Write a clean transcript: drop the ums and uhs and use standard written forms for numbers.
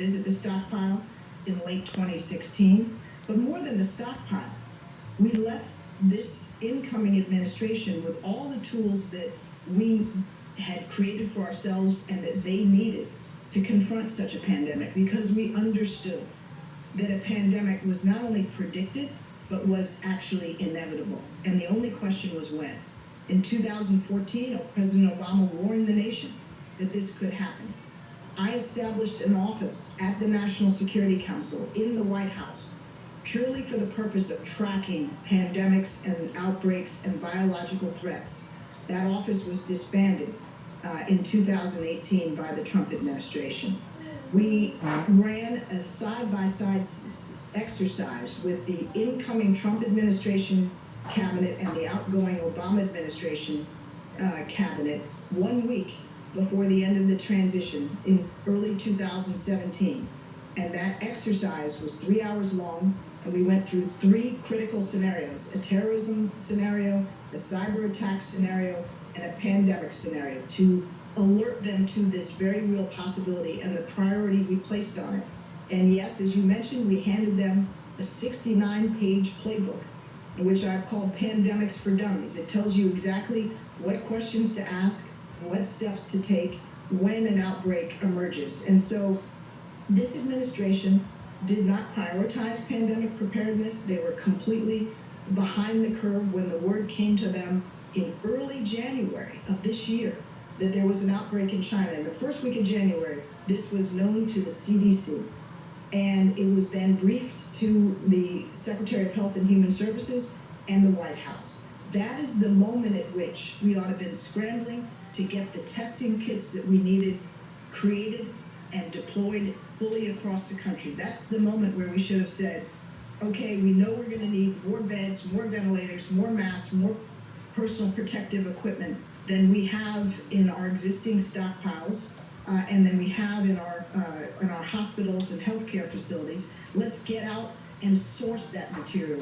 visit the stockpile in late 2016. But more than the stockpile, we left this incoming administration with all the tools that we had created for ourselves and that they needed to confront such a pandemic, because we understood that a pandemic was not only predicted, but was actually inevitable. And the only question was when. In 2014, President Obama warned the nation that this could happen. I established an office at the National Security Council in the White House purely for the purpose of tracking pandemics and outbreaks and biological threats. That office was disbanded in 2018 by the Trump administration. We ran a side-by-side exercise with the incoming Trump administration cabinet and the outgoing Obama administration cabinet 1 week before the end of the transition in early 2017. And that exercise was 3 hours long, and we went through 3 critical scenarios: a terrorism scenario, a cyber attack scenario, and a pandemic scenario, to alert them to this very real possibility and the priority we placed on it. And yes, as you mentioned, we handed them a 69-page playbook, which I've called Pandemics for Dummies. It tells you exactly what questions to ask, what steps to take when an outbreak emerges. And so this administration did not prioritize pandemic preparedness. They were completely behind the curve when the word came to them in early January of this year that there was an outbreak in China. In the first week of January, this was known to the CDC. And it was then briefed to the Secretary of Health and Human Services and the White House. That is the moment at which we ought to have been scrambling to get the testing kits that we needed created and deployed fully across the country. That's the moment where we should have said, okay, we know we're going to need more beds, more ventilators, more masks, more personal protective equipment than we have in our existing stockpiles, and then we have in our hospitals and healthcare facilities. Let's get out and source that material.